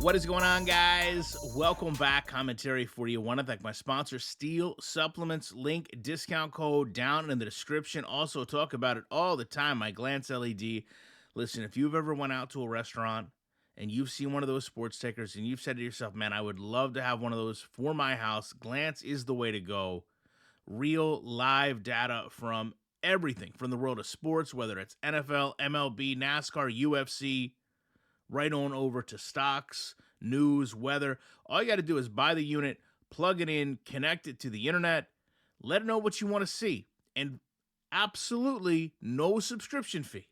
What is going on, guys? Welcome back. Commentary for you. Want to thank my sponsor, Steel Supplements. Link discount code down in the description. Also, talk about it all the time. My Glance LED. Listen, if you've ever went out to a restaurant and you've seen one of those sports stickers and you've said to yourself, "Man, I would love to have one of those for my house," Glance is the way to go. Real live data from everything from the world of sports, whether it's NFL, MLB, NASCAR, UFC, right on over to stocks, news, weather. All you got to do is buy the unit, plug it in, connect it to the internet, let it know what you want to see, and absolutely no subscription fee.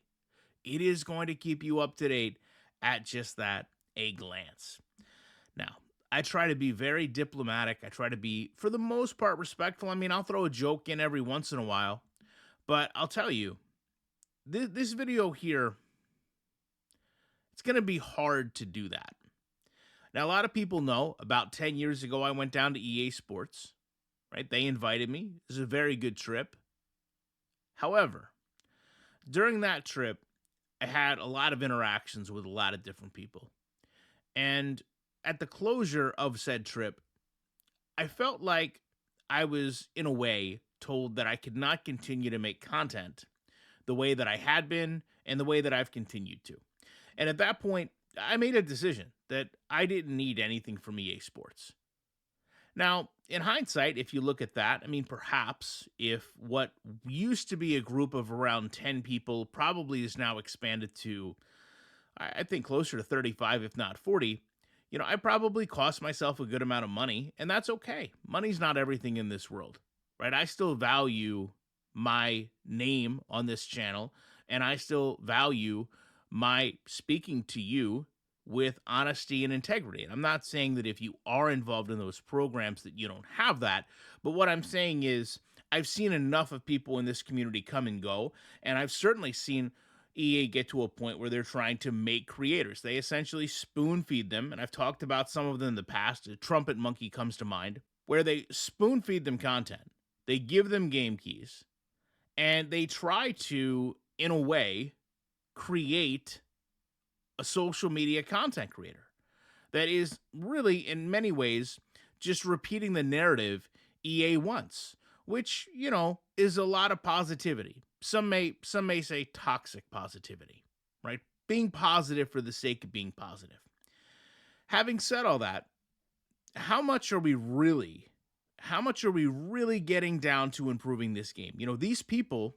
It is going to keep you up to date at just that, a glance. Now, I try to be very diplomatic. I try to be, for the most part, respectful. I mean, I'll throw a joke in every once in a while, but I'll tell you, this video here, it's going to be hard to do that. Now, a lot of people know about 10 years ago, I went down to EA Sports, right? They invited me. It was a very good trip. However, during that trip, I had a lot of interactions with a lot of different people. And at the closure of said trip, I felt like I was, in a way, told that I could not continue to make content the way that I had been and the way that I've continued to. And at that point, I made a decision that I didn't need anything from EA Sports. Now, in hindsight, if you look at that, I mean, perhaps if what used to be a group of around 10 people probably is now expanded to, I think, closer to 35, if not 40, I probably cost myself a good amount of money, and that's okay. Money's not everything in this world, right? I still value my name on this channel, and I still value my speaking to you with honesty and integrity. And I'm not saying that if you are involved in those programs that you don't have that, but what I'm saying is I've seen enough of people in this community come and go, and I've certainly seen EA get to a point where they're trying to make creators. They essentially spoon feed them, and I've talked about some of them in the past. A Trumpet Monkey comes to mind, where they spoon feed them content. They give them game keys, and they try to, in a way, create a social media content creator that is really, in many ways, just repeating the narrative EA wants, which, is a lot of positivity. Some may say toxic positivity, right? Being positive for the sake of being positive. Having said all that, how much are we really getting down to improving this game? These people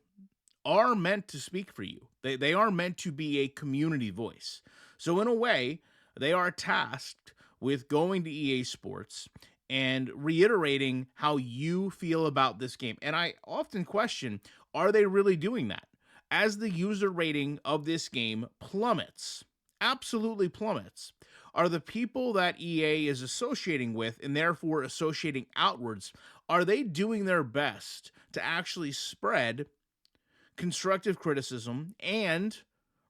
are meant to speak for you. They are meant to be a community voice. So in a way, they are tasked with going to EA Sports and reiterating how you feel about this game. And I often question, are they really doing that? As the user rating of this game plummets, absolutely plummets, are the people that EA is associating with and therefore associating outwards, are they doing their best to actually spread constructive criticism and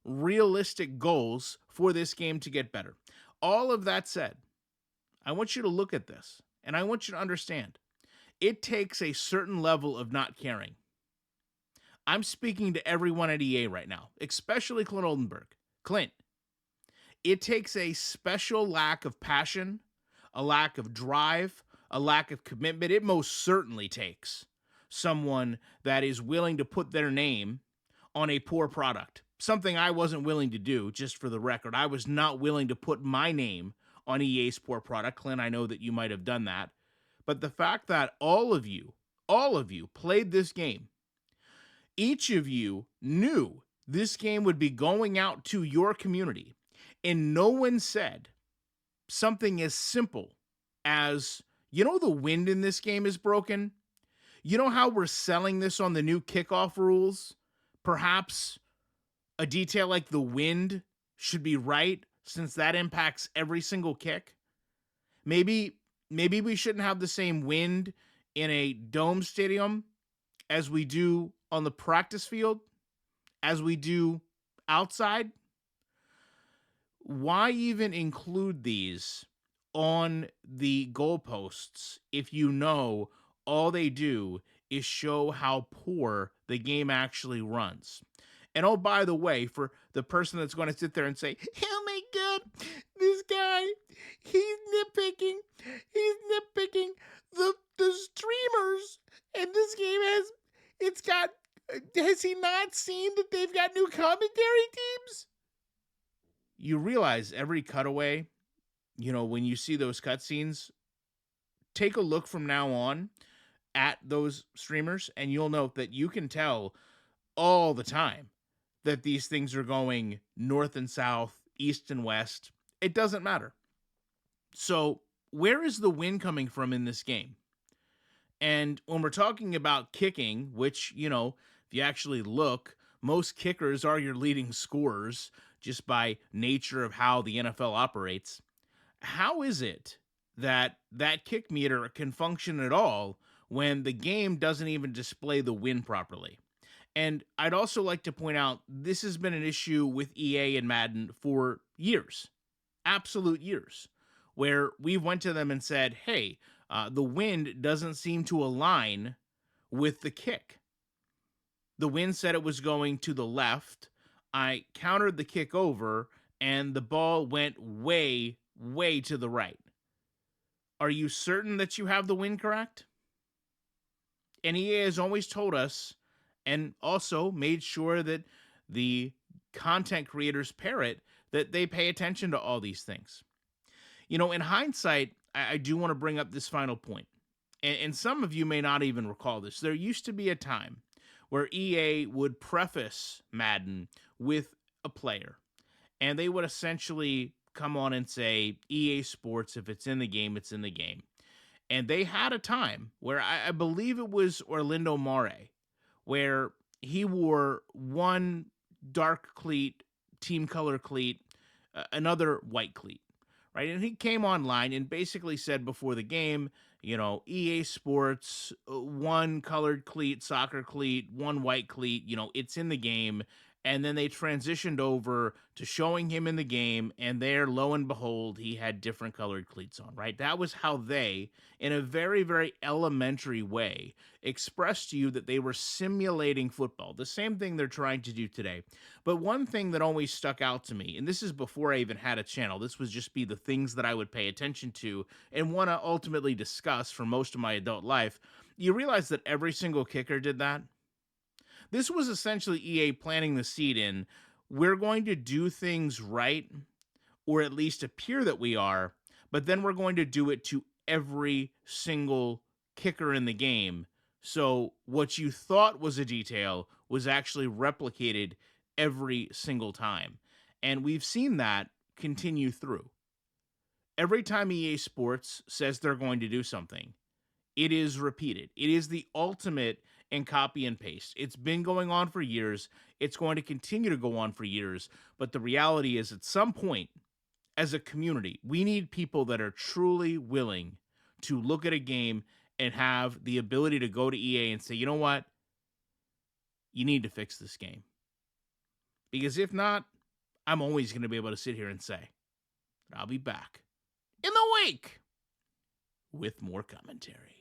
realistic goals for this game to get better? All of that said, I want you to look at this and I want you to understand it takes a certain level of not caring. I'm speaking to everyone at EA right now, especially Clint Oldenburg. Clint, it takes a special lack of passion, a lack of drive, a lack of commitment. It most certainly takes someone that is willing to put their name on a poor product. Something I wasn't willing to do, just for the record. I was not willing to put my name on EA's poor product. Clint, I know that you might have done that. But the fact that all of you played this game, each of you knew this game would be going out to your community, and no one said something as simple as, the wind in this game is broken? You know how we're selling this on the new kickoff rules? Perhaps a detail like the wind should be right, since that impacts every single kick. Maybe we shouldn't have the same wind in a dome stadium as we do on the practice field, as we do outside. Why even include these on the goalposts if you know all they do is show how poor the game actually runs? And oh, by the way, for the person that's going to sit there and say, "Oh my God, This guy, he's nitpicking. He's nitpicking the streamers, and this game it's got. Has he not seen that they've got new commentary teams? You realize every cutaway, when you see those cutscenes, take a look from now on at those streamers, and you'll note that you can tell all the time that these things are going north and south, east and west. It doesn't matter. So, where is the win coming from in this game? And when we're talking about kicking, which, if you actually look, most kickers are your leading scorers just by nature of how the NFL operates. How is it that that kick meter can function at all when the game doesn't even display the win properly? And I'd also like to point out this has been an issue with EA and Madden for years, absolute years, where we went to them and said, "Hey, the wind doesn't seem to align with the kick. The wind said it was going to the left. I countered the kick over, and the ball went way, way to the right. Are you certain that you have the wind correct?" And EA has always told us and also made sure that the content creators parrot that they pay attention to all these things. In hindsight, I do want to bring up this final point. And some of you may not even recall this. There used to be a time where EA would preface Madden with a player, and they would essentially come on and say, EA Sports, if it's in the game, it's in the game. And they had a time where I believe it was Orlando Mare, where he wore one dark cleat, team color cleat, another white cleat, right? And he came online and basically said before the game, EA Sports, one colored cleat, soccer cleat, one white cleat, it's in the game. And then they transitioned over to showing him in the game, and there, lo and behold, he had different colored cleats on, right? That was how they, in a very, very elementary way, expressed to you that they were simulating football. The same thing they're trying to do today. But one thing that always stuck out to me, and this is before I even had a channel, this would just be the things that I would pay attention to and want to ultimately discuss for most of my adult life. You realize that every single kicker did that? This was essentially EA planting the seed in, we're going to do things right, or at least appear that we are, but then we're going to do it to every single kicker in the game. So what you thought was a detail was actually replicated every single time. And we've seen that continue through. Every time EA Sports says they're going to do something, it is repeated. It is the ultimate in copy and paste. It's been going on for years. It's going to continue to go on for years. But the reality is, at some point, as a community, we need people that are truly willing to look at a game and have the ability to go to EA and say, you know what? You need to fix this game. Because if not, I'm always going to be able to sit here and say, I'll be back in the week with more commentary.